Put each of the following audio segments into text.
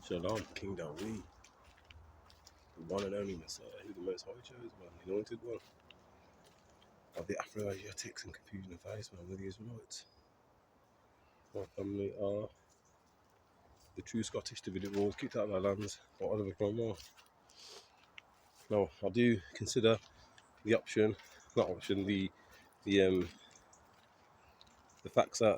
Shalom, King Dawid, the one and only Messiah, who the Most High chose, man, the anointed one of the Afro-Asiatics and confusion of face, man, with the Israelites. My family are the true Scottish Davidic Wars kicked out of our lands by Oliver Cromwell. Now, I do consider the facts that,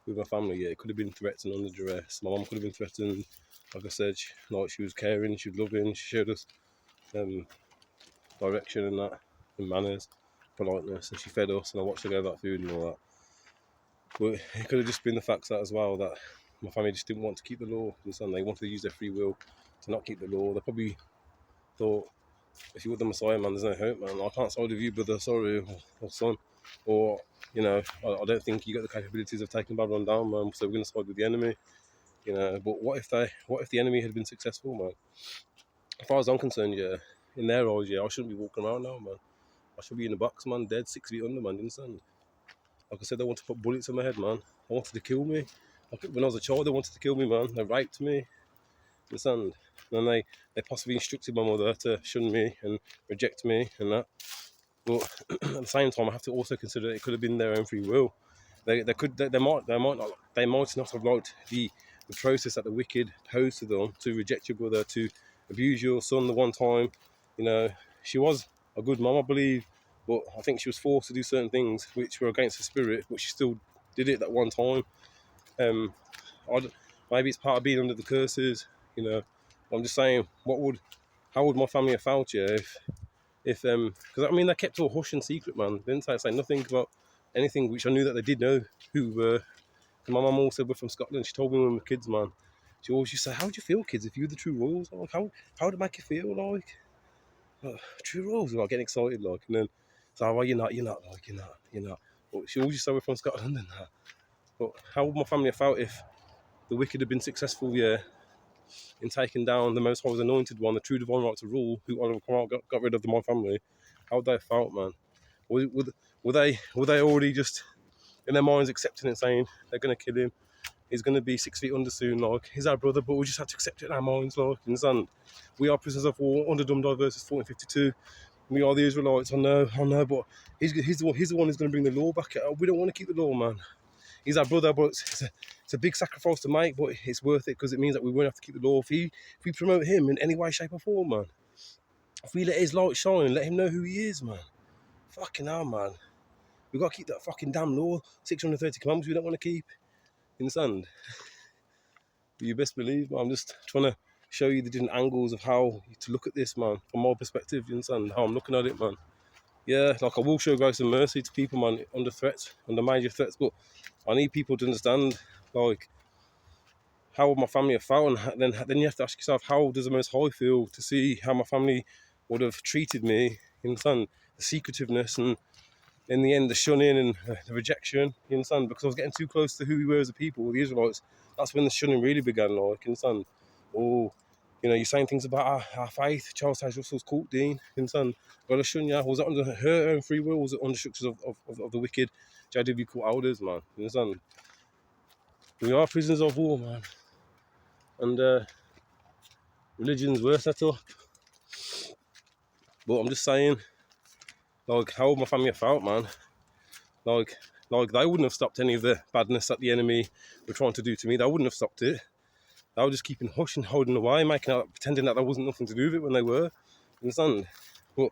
with my family, yeah, it could have been threats and under duress. My mum could have been threatened. Like I said, she was caring, she was loving, she showed us direction and that, and manners, politeness, and she fed us, and I watched her go that food and all that. But it could have just been the facts that as well, that my family just didn't want to keep the law. And they wanted to use their free will to not keep the law. They probably thought, if you're the Messiah, man, there's no hope, man. I can't side with you, brother, sorry, or son. Or, I don't think you got the capabilities of taking Babylon down, man, so we're going to side with the enemy. But what if the enemy had been successful, man? As far as I'm concerned, yeah, in their eyes, yeah, I shouldn't be walking around now, man. I should be in a box, man, dead 6 feet under, man, you understand? Like I said, they wanted to put bullets in my head, man. They wanted to kill me. When I was a child, they wanted to kill me, man. They raped me, understand? And then they possibly instructed my mother to shun me and reject me and that. But at the same time, I have to also consider it could have been their own free will. They might not have liked the process that the wicked posed to them to reject your brother, to abuse your son the one time. She was a good mom, I believe, but I think she was forced to do certain things which were against her spirit, but she still did it that one time. Maybe it's part of being under the curses. I'm just saying, how would my family have felt, yeah, if because I mean they kept all hush and secret, man. They didn't say nothing about anything, which I knew that they did know who were. My mum also were from Scotland. She told me when we were kids, man. She always used to say, "How would you feel, kids, if you were the true royals? Like, how would it make you feel, like true royals?" Like getting excited, like, and then so, well, you're not, like, you're not. But she always used to say we're from Scotland and that. But how would my family have felt if the wicked had been successful, yeah, in taking down the Most High's anointed one, the true divine right to rule, who Oliver Cromwell got rid of my family? How would they have felt, man? Were they already just in their minds accepting it, saying they're going to kill him? He's going to be 6 feet under soon, like, he's our brother, but we just have to accept it in our minds, like, you understand? We are prisoners of war under Dumdai verses 1452. We are the Israelites, I know, but he's the one who's going to bring the law back. We don't want to keep the law, man. He's our brother, but it's a big sacrifice to make, but it's worth it because it means that we won't have to keep the law. If we promote him in any way, shape or form, man, if we let his light shine and let him know who he is, man, fucking hell, man, we've got to keep that fucking damn law, 630 commandments we don't want to keep, in the sand. But you best believe, man, I'm just trying to show you the different angles of how to look at this, man, from my perspective, you understand, how I'm looking at it, man. Yeah, like, I will show grace and mercy to people, man, under major threats, but I need people to understand, like, how would my family have felt? And then you have to ask yourself, how does the Most High feel to see how my family would have treated me, you understand, the secretiveness and in the end the shunning and the rejection, you understand, because I was getting too close to who we were as a people, the Israelites. That's when the shunning really began, like, you understand. Oh, you're saying things about our faith. Charles Taze Russell's cult, Dean, you understand. Got to shun ya. Was it under her own free will, or was it under structures of the wicked JW cult elders, man, you understand. We are prisoners of war, man, and religion's worse, that's all. But I'm just saying, like, how would my family have felt, man? Like they wouldn't have stopped any of the badness that the enemy were trying to do to me. They wouldn't have stopped it. They were just keeping hush and holding away, pretending that there wasn't nothing to do with it when they were. Understand? But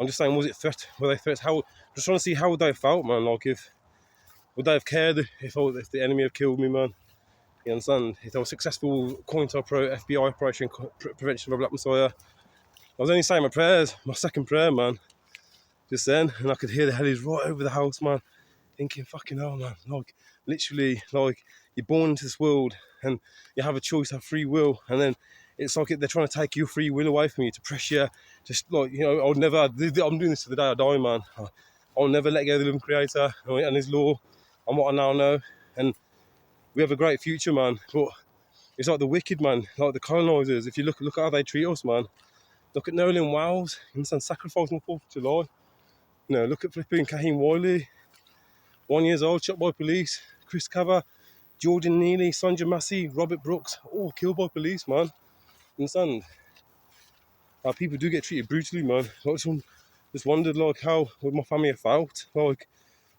I'm just saying, were they threats? Just trying to see how would they have felt, man. Like, would they have cared if the enemy had killed me, man? You understand? If they were successful COINTELPRO FBI operation prevention of a Black Messiah. I was only saying my prayers, my second prayer, man, just then, and I could hear the helis right over the house, man, thinking, fucking hell, man, like, literally, like, you're born into this world and you have a choice, have free will, and then it's like they're trying to take your free will away from you to pressure, just like, I'm doing this to the day I die, man. I'll never let go of the living creator and his law and what I now know, and we have a great future, man. But it's like the wicked, man, like the colonisers. If you look at how they treat us, man. Look at Nolan Wiles, you understand, sacrificing on 4th of July. Look at flipping Kahim Wiley, 1 year old, shot by police. Chris Cover, Jordan Neely, Sandra Massey, Robert Brooks, all killed by police, man. Understand? People do get treated brutally, man. I just wondered, like, how would my family have felt? Like,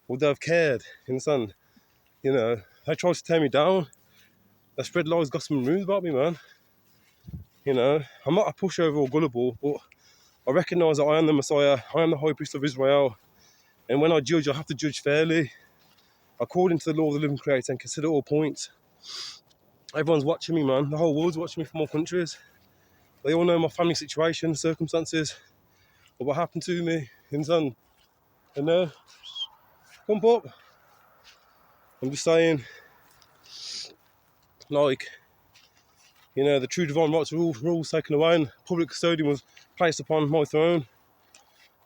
would they have cared? Understand? You know, they tried to tear me down. They spread lies, gossip, and rumours about me, man. You know, I'm not a pushover or gullible, but I recognise that I am the Messiah. I am the High Priest of Israel. And when I judge, I have to judge fairly, according to the law of the living Creator, and consider all points. Everyone's watching me, man. The whole world's watching me from all countries. They all know my family situation, circumstances, of what happened to me, and son. And come up. I'm just saying, like, you know, the true divine rights were all taken away, and public custodian was placed upon my throne.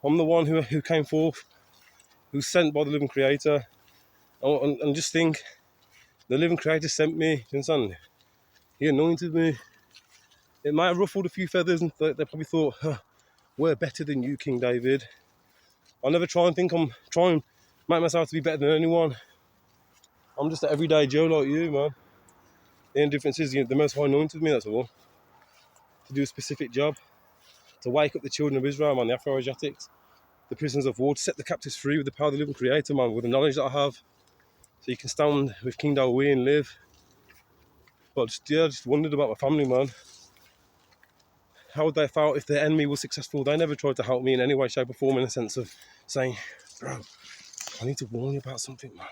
I'm the one who came forth, who's sent by the living Creator. And just think, the living Creator sent me, and son, He anointed me. It might have ruffled a few feathers, and they probably thought, huh, we're better than you, King David. I never try and think I'm trying to make myself to be better than anyone. I'm just an everyday Joe like you, man. The only difference is the Most High anointed me, that's all. To do a specific job. To wake up the children of Israel, man, the Afro-Asiatics, the prisoners of war, to set the captives free with the power of the living Creator, man, with the knowledge that I have. So you can stand with King Dawi and live. But I just wondered about my family, man. How would they have felt if their enemy was successful? They never tried to help me in any way, shape or form, in a sense of saying, bro, I need to warn you about something, man.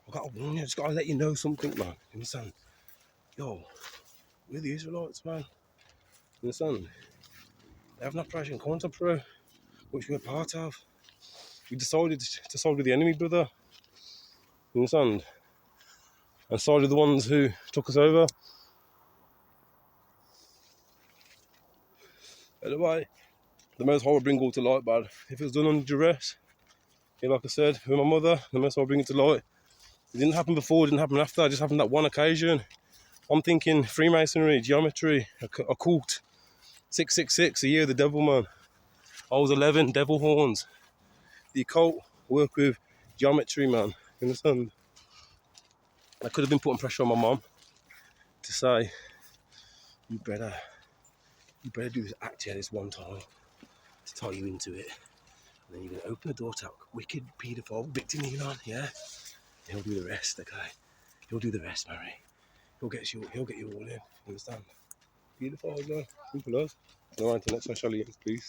I've got to warn you, I just got to let you know something, man. You understand? Yo, we're the Israelites, man. You understand? They have an Operation Contemporary, which we're part of. We decided to side with the enemy, brother. You understand? And side with the ones who took us over. Anyway, the Most High will bring all to light, bad. If it was done under duress, like I said, with my mother, the Most High will bring it to light. It didn't happen before, it didn't happen after, it just happened that one occasion. I'm thinking Freemasonry, geometry, occult, 666, the year of the devil, man. I was 11, devil horns. The occult work with geometry, man. You understand? I could have been putting pressure on my mom to say, you better do this act here this one time to tie you into it. And then you're going to open the door to that wicked paedophile victim Elon, yeah? He'll do the rest, okay? He'll do the rest, Mary. He'll get you all in, you understand? Beautiful, man. Simple as. No, until next time, Charlie, please.